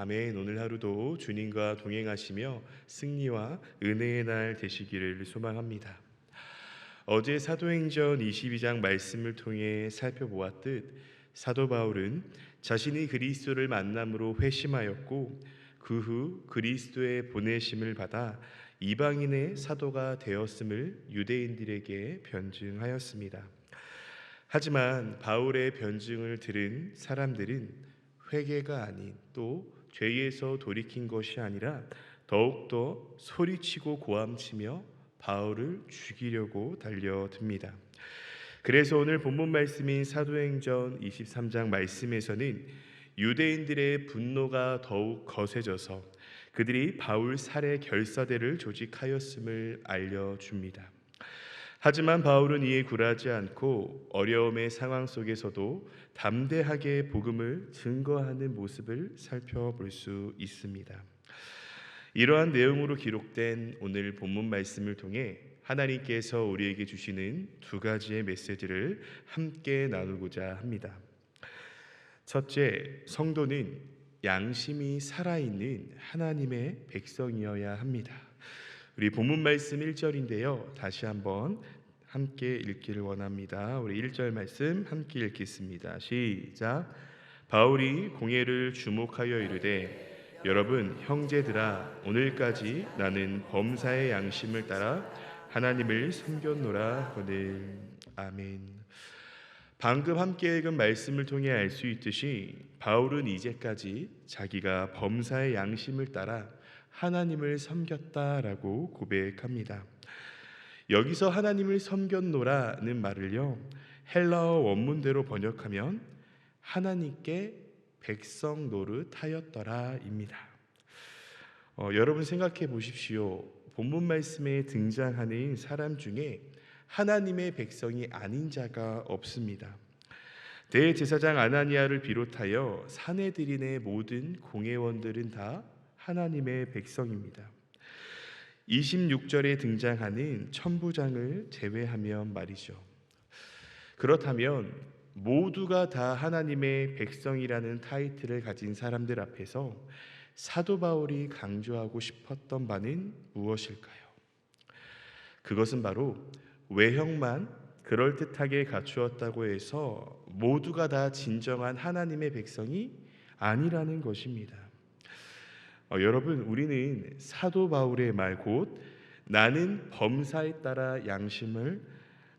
아멘. 오늘 하루도 주님과 동행하시며 승리와 은혜의 날 되시기를 소망합니다. 어제 사도행전 22장 말씀을 통해 살펴보았듯 사도 바울은 자신이 그리스도를 만남으로 회심하였고 그 후 그리스도의 보내심을 받아 이방인의 사도가 되었음을 유대인들에게 변증하였습니다. 하지만 바울의 변증을 들은 사람들은 회개가 아닌 또 죄에서 돌이킨 것이 아니라 더욱더 소리치고 고함치며 바울을 죽이려고 달려듭니다. 그래서 오늘 본문 말씀인 사도행전 23장 말씀에서는 유대인들의 분노가 더욱 거세져서 그들이 바울 살해 결사대를 조직하였음을 알려줍니다. 하지만 바울은 이에 굴하지 않고 어려움의 상황 속에서도 담대하게 복음을 증거하는 모습을 살펴볼 수 있습니다. 이러한 내용으로 기록된 오늘 본문 말씀을 통해 하나님께서 우리에게 주시는 두 가지의 메시지를 함께 나누고자 합니다. 첫째, 성도는 양심이 살아있는 하나님의 백성이어야 합니다. 우리 본문 말씀 1절인데요. 다시 한번 함께 읽기를 원합니다. 우리 1절 말씀 함께 읽겠습니다. 시작. 바울이 공회를 주목하여 이르되 여러분 형제들아 오늘까지 나는 범사의 양심을 따라 하나님을 섬겼노라 하거늘. 아멘. 방금 함께 읽은 말씀을 통해 알 수 있듯이 바울은 이제까지 자기가 범사의 양심을 따라 하나님을 섬겼다라고 고백합니다. 여기서 하나님을 섬겼노라는 말을요, 헬라어 원문대로 번역하면 하나님께 백성 노릇하였더라입니다. 여러분 생각해 보십시오. 본문 말씀에 등장하는 사람 중에 하나님의 백성이 아닌 자가 없습니다. 대제사장 아나니아를 비롯하여 사내들인의 모든 공회원들은 다 하나님의 백성입니다. 26절에 등장하는 천부장을 제외하면 말이죠. 그렇다면 모두가 다 하나님의 백성이라는 타이틀을 가진 사람들 앞에서 사도 바울이 강조하고 싶었던 바는 무엇일까요? 그것은 바로 외형만 그럴듯하게 갖추었다고 해서 모두가 다 진정한 하나님의 백성이 아니라는 것입니다. 여러분, 우리는 사도 바울의 말 곧 나는 범사에 따라 양심을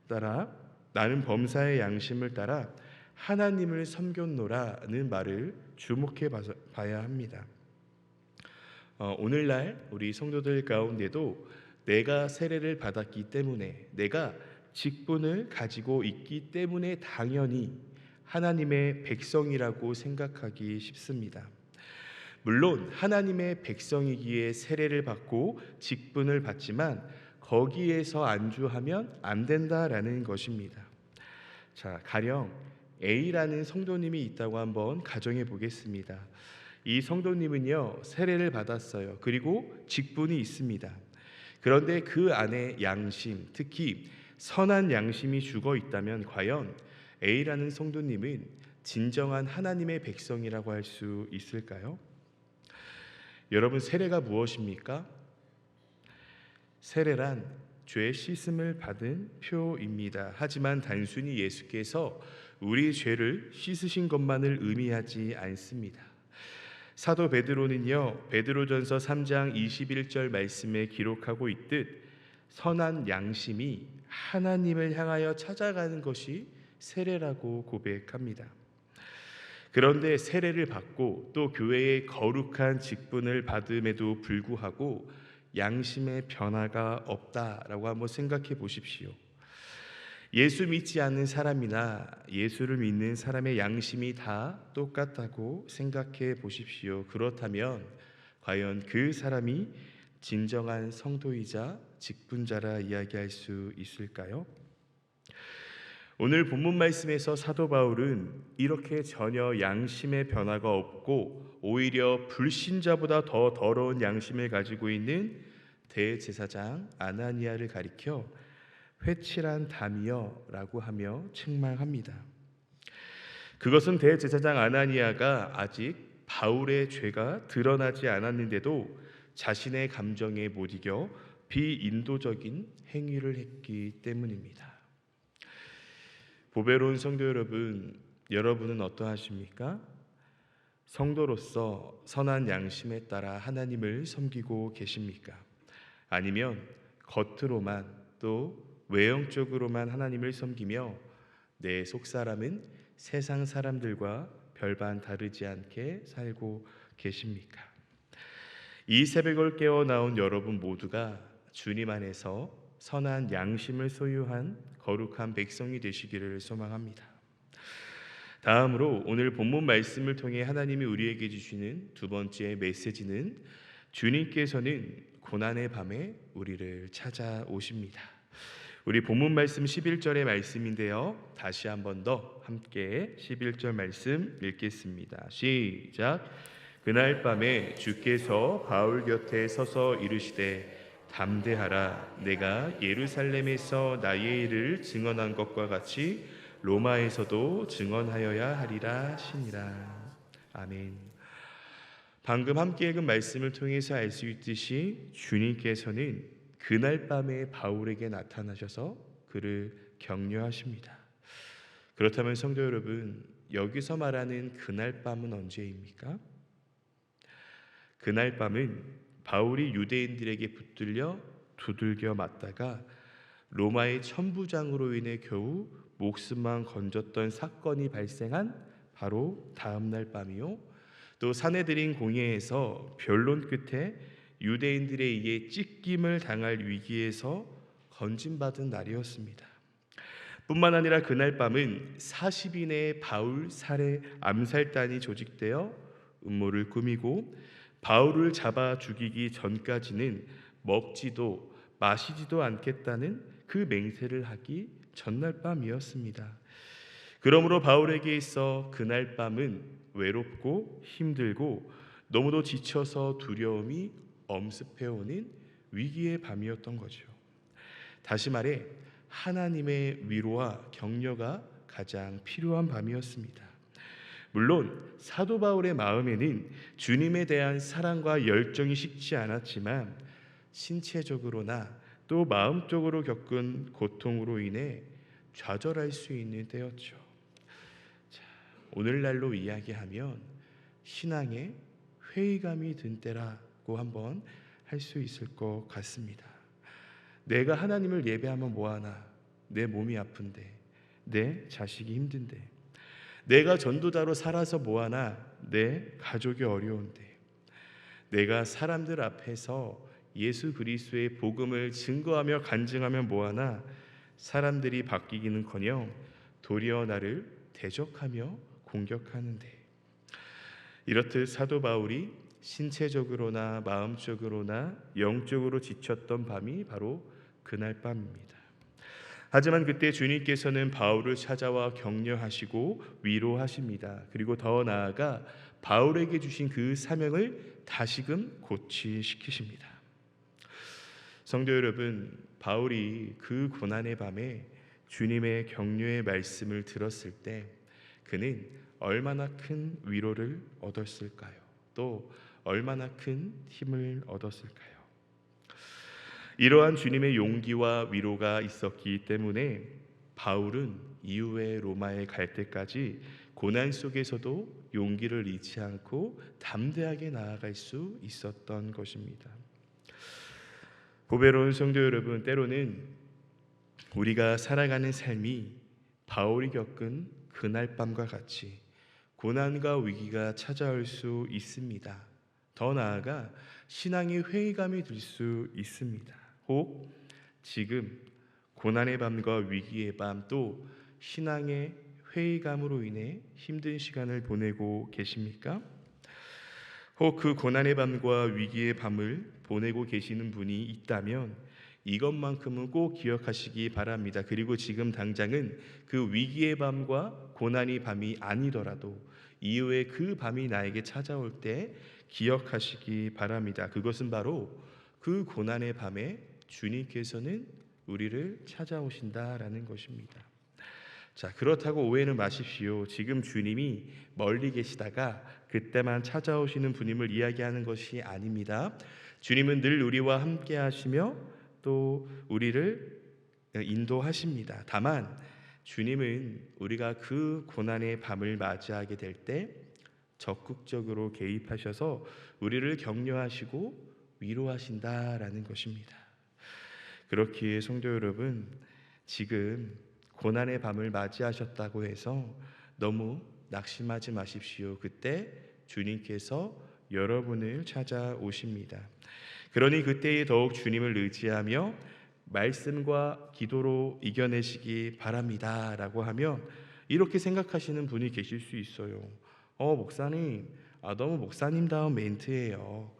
따라 하나님을 섬겼노라는 말을 주목해 봐야 합니다. 오늘날 우리 성도들 가운데도 내가 세례를 받았기 때문에 내가 직분을 가지고 있기 때문에 당연히 하나님의 백성이라고 생각하기 쉽습니다. 물론 하나님의 백성이기에 세례를 받고 직분을 받지만 거기에서 안주하면 안 된다라는 것입니다. 자, 가령 A라는 성도님이 있다고 한번 가정해 보겠습니다. 이 성도님은요, 세례를 받았어요. 그리고 직분이 있습니다. 그런데 그 안에 양심, 특히 선한 양심이 죽어 있다면 과연 A라는 성도님은 진정한 하나님의 백성이라고 할 수 있을까요? 여러분, 세례가 무엇입니까? 세례란 죄 씻음을 받은 표입니다. 하지만 단순히 예수께서 우리 죄를 씻으신 것만을 의미하지 않습니다. 사도 베드로는요, 베드로전서 3장 21절 말씀에 기록하고 있듯 선한 양심이 하나님을 향하여 찾아가는 것이 세례라고 고백합니다. 그런데 세례를 받고 또 교회의 거룩한 직분을 받음에도 불구하고 양심의 변화가 없다라고 한번 생각해 보십시오. 예수 믿지 않는 사람이나 예수를 믿는 사람의 양심이 다 똑같다고 생각해 보십시오. 그렇다면 과연 그 사람이 진정한 성도이자 직분자라 이야기할 수 있을까요? 오늘 본문 말씀에서 사도 바울은 이렇게 전혀 양심의 변화가 없고 오히려 불신자보다 더 더러운 양심을 가지고 있는 대제사장 아나니아를 가리켜 회칠한 담이여라고 하며 책망합니다. 그것은 대제사장 아나니아가 아직 바울의 죄가 드러나지 않았는데도 자신의 감정에 못 이겨 비인도적인 행위를 했기 때문입니다. 보배로운 성도 여러분, 여러분은 어떠하십니까? 성도로서 선한 양심에 따라 하나님을 섬기고 계십니까? 아니면 겉으로만 또 외형적으로만 하나님을 섬기며 내 속사람은 세상 사람들과 별반 다르지 않게 살고 계십니까? 이 새벽을 깨어 나온 여러분 모두가 주님 안에서 선한 양심을 소유한 거룩한 백성이 되시기를 소망합니다. 다음으로 오늘 본문 말씀을 통해 하나님이 우리에게 주시는 두 번째 메시지는 주님께서는 고난의 밤에 우리를 찾아오십니다. 우리 본문 말씀 11절의 말씀인데요, 다시 한 번 더 함께 11절 말씀 읽겠습니다. 시작. 그날 밤에 주께서 바울 곁에 서서 이르시되 담대하라, 내가 예루살렘에서 나의 일을 증언한 것과 같이 로마에서도 증언하여야 하리라 하시니라. 아멘. 방금 함께 읽은 말씀을 통해서 알 수 있듯이 주님께서는 그날 밤에 바울에게 나타나셔서 그를 격려하십니다. 그렇다면 성도 여러분, 여기서 말하는 그날 밤은 언제입니까? 그날 밤은 바울이 유대인들에게 붙들려 두들겨 맞다가 로마의 천부장으로 인해 겨우 목숨만 건졌던 사건이 발생한 바로 다음 날 밤이요, 또 사내들인 공회에서 변론 끝에 유대인들에 의해 찢김을 당할 위기에서 건진받은 날이었습니다. 뿐만 아니라 그날 밤은 40인의 바울 살해 암살단이 조직되어 음모를 꾸미고 바울을 잡아 죽이기 전까지는 먹지도 마시지도 않겠다는 그 맹세를 하기 전날 밤이었습니다. 그러므로 바울에게 있어 그날 밤은 외롭고 힘들고 너무도 지쳐서 두려움이 엄습해오는 위기의 밤이었던 거죠. 다시 말해 하나님의 위로와 격려가 가장 필요한 밤이었습니다. 물론 사도 바울의 마음에는 주님에 대한 사랑과 열정이 식지 않았지만 신체적으로나 또 마음적으로 겪은 고통으로 인해 좌절할 수 있는 때였죠. 오늘날로 이야기하면 신앙에 회의감이 든 때라고 한번 할 수 있을 것 같습니다. 내가 하나님을 예배하면 뭐하나, 내 몸이 아픈데, 내 자식이 힘든데, 내가 전도자로 살아서 뭐하나, 내 가족이 어려운데, 내가 사람들 앞에서 예수 그리스도의 복음을 증거하며 간증하면 뭐하나, 사람들이 바뀌기는커녕 도리어 나를 대적하며 공격하는데. 이렇듯 사도 바울이 신체적으로나 마음적으로나 영적으로 지쳤던 밤이 바로 그날 밤입니다. 하지만 그때 주님께서는 바울을 찾아와 격려하시고 위로하십니다. 그리고 더 나아가 바울에게 주신 그 사명을 다시금 고취시키십니다. 성도 여러분, 바울이 그 고난의 밤에 주님의 격려의 말씀을 들었을 때 그는 얼마나 큰 위로를 얻었을까요? 또 얼마나 큰 힘을 얻었을까요? 이러한 주님의 용기와 위로가 있었기 때문에 바울은 이후에 로마에 갈 때까지 고난 속에서도 용기를 잃지 않고 담대하게 나아갈 수 있었던 것입니다. 보배로운 성도 여러분, 때로는 우리가 살아가는 삶이 바울이 겪은 그날 밤과 같이 고난과 위기가 찾아올 수 있습니다. 더 나아가 신앙의 회의감이 들 수 있습니다. 혹 지금 고난의 밤과 위기의 밤, 또 신앙의 회의감으로 인해 힘든 시간을 보내고 계십니까? 혹 그 고난의 밤과 위기의 밤을 보내고 계시는 분이 있다면 이것만큼은 꼭 기억하시기 바랍니다. 그리고 지금 당장은 그 위기의 밤과 고난의 밤이 아니더라도 이후에 그 밤이 나에게 찾아올 때 기억하시기 바랍니다. 그것은 바로 그 고난의 밤에 주님께서는 우리를 찾아오신다라는 것입니다. 자, 그렇다고 오해는 마십시오. 지금 주님이 멀리 계시다가 그때만 찾아오시는 분임을 이야기하는 것이 아닙니다. 주님은 늘 우리와 함께 하시며 또 우리를 인도하십니다. 다만 주님은 우리가 그 고난의 밤을 맞이하게 될 때 적극적으로 개입하셔서 우리를 격려하시고 위로하신다라는 것입니다. 그렇기에 성도 여러분, 지금 고난의 밤을 맞이하셨다고 해서 너무 낙심하지 마십시오. 그때 주님께서 여러분을 찾아오십니다. 그러니 그때에 더욱 주님을 의지하며 말씀과 기도로 이겨내시기 바랍니다 라고 하면 이렇게 생각하시는 분이 계실 수 있어요. 목사님, 너무 목사님다운 멘트예요.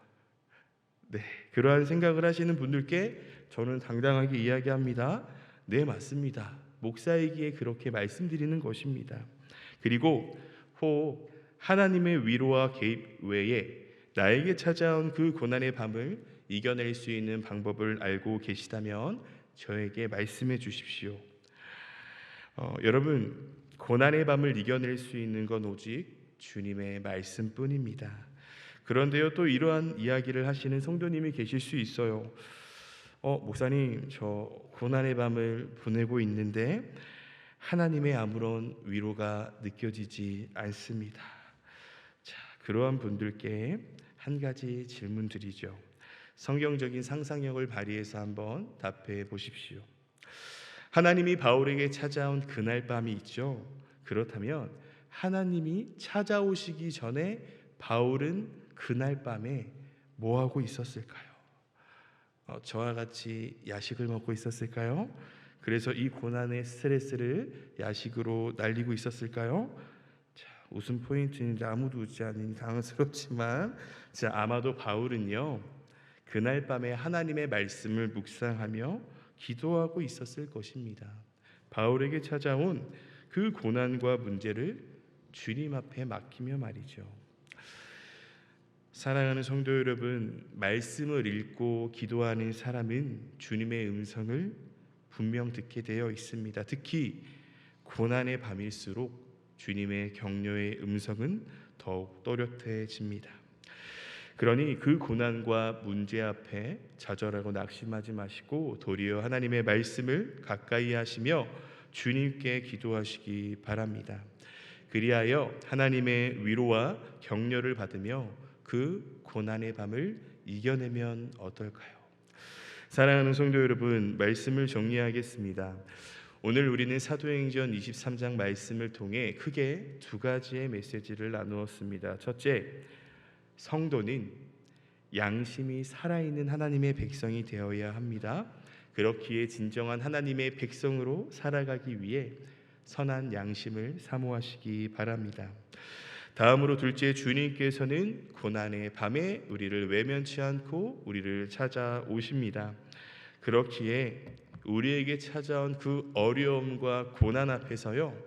네, 그러한 생각을 하시는 분들께 저는 당당하게 이야기합니다. 네, 맞습니다. 목사이기에 그렇게 말씀드리는 것입니다. 그리고 혹 하나님의 위로와 개입 외에 나에게 찾아온 그 고난의 밤을 이겨낼 수 있는 방법을 알고 계시다면 저에게 말씀해 주십시오. 여러분, 고난의 밤을 이겨낼 수 있는 건 오직 주님의 말씀뿐입니다. 그런데요, 또 이러한 이야기를 하시는 성도님이 계실 수 있어요. 목사님, 저 고난의 밤을 보내고 있는데 하나님의 아무런 위로가 느껴지지 않습니다. 자, 그러한 분들께 한 가지 질문 드리죠. 성경적인 상상력을 발휘해서 한번 답해 보십시오. 하나님이 바울에게 찾아온 그날 밤이 있죠. 그렇다면 하나님이 찾아오시기 전에 바울은 그날 밤에 뭐 하고 있었을까요? 저와 같이 야식을 먹고 있었을까요? 그래서 이 고난의 스트레스를 야식으로 날리고 있었을까요? 자, 웃음 포인트인데 아무도 웃지 않으니 당황스럽지만 아마도 바울은요, 그날 밤에 하나님의 말씀을 묵상하며 기도하고 있었을 것입니다. 바울에게 찾아온 그 고난과 문제를 주님 앞에 맡기며 말이죠. 사랑하는 성도 여러분, 말씀을 읽고 기도하는 사람은 주님의 음성을 분명 듣게 되어 있습니다. 특히 고난의 밤일수록 주님의 격려의 음성은 더욱 또렷해집니다. 그러니 그 고난과 문제 앞에 좌절하고 낙심하지 마시고 도리어 하나님의 말씀을 가까이 하시며 주님께 기도하시기 바랍니다. 그리하여 하나님의 위로와 격려를 받으며 그 고난의 밤을 이겨내면 어떨까요? 사랑하는 성도 여러분, 말씀을 정리하겠습니다. 오늘 우리는 사도행전 23장 말씀을 통해 크게 두 가지의 메시지를 나누었습니다. 첫째, 성도는 양심이 살아있는 하나님의 백성이 되어야 합니다. 그렇기에 진정한 하나님의 백성으로 살아가기 위해 선한 양심을 사모하시기 바랍니다. 다음으로 둘째, 주님께서는 고난의 밤에 우리를 외면치 않고 우리를 찾아오십니다. 그렇기에 우리에게 찾아온 그 어려움과 고난 앞에서요,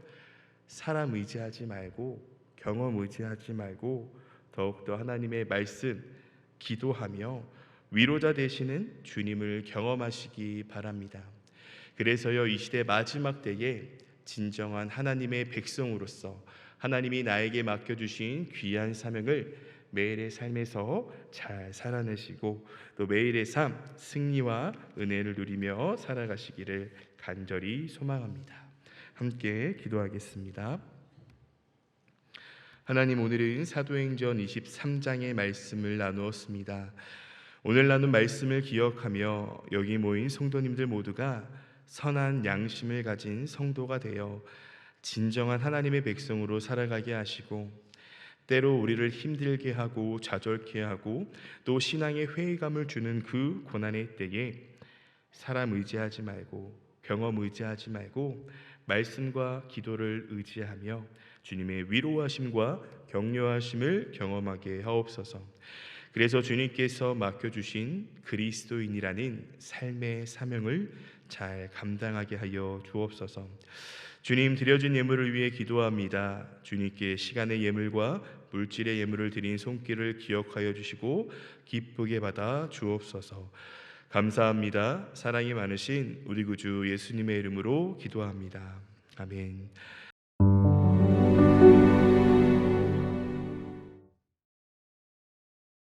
사람 의지하지 말고 경험 의지하지 말고 더욱더 하나님의 말씀 기도하며 위로자 되시는 주님을 경험하시기 바랍니다. 그래서요, 이 시대 마지막 때에 진정한 하나님의 백성으로서 하나님이 나에게 맡겨주신 귀한 사명을 매일의 삶에서 잘 살아내시고 또 매일의 삶 승리와 은혜를 누리며 살아가시기를 간절히 소망합니다. 함께 기도하겠습니다. 하나님, 오늘은 사도행전 23장의 말씀을 나누었습니다. 오늘 나눈 말씀을 기억하며 여기 모인 성도님들 모두가 선한 양심을 가진 성도가 되어 진정한 하나님의 백성으로 살아가게 하시고 때로 우리를 힘들게 하고 좌절케 하고 또 신앙에 회의감을 주는 그 고난의 때에 사람 의지하지 말고 경험 의지하지 말고 말씀과 기도를 의지하며 주님의 위로하심과 격려하심을 경험하게 하옵소서. 그래서 주님께서 맡겨주신 그리스도인이라는 삶의 사명을 잘 감당하게 하여 주옵소서. 주님, 드려진 예물을 위해 기도합니다. 주님께 시간의 예물과 물질의 예물을 드린 손길을 기억하여 주시고 기쁘게 받아 주옵소서. 감사합니다. 사랑이 많으신 우리 구주 예수님의 이름으로 기도합니다. 아멘.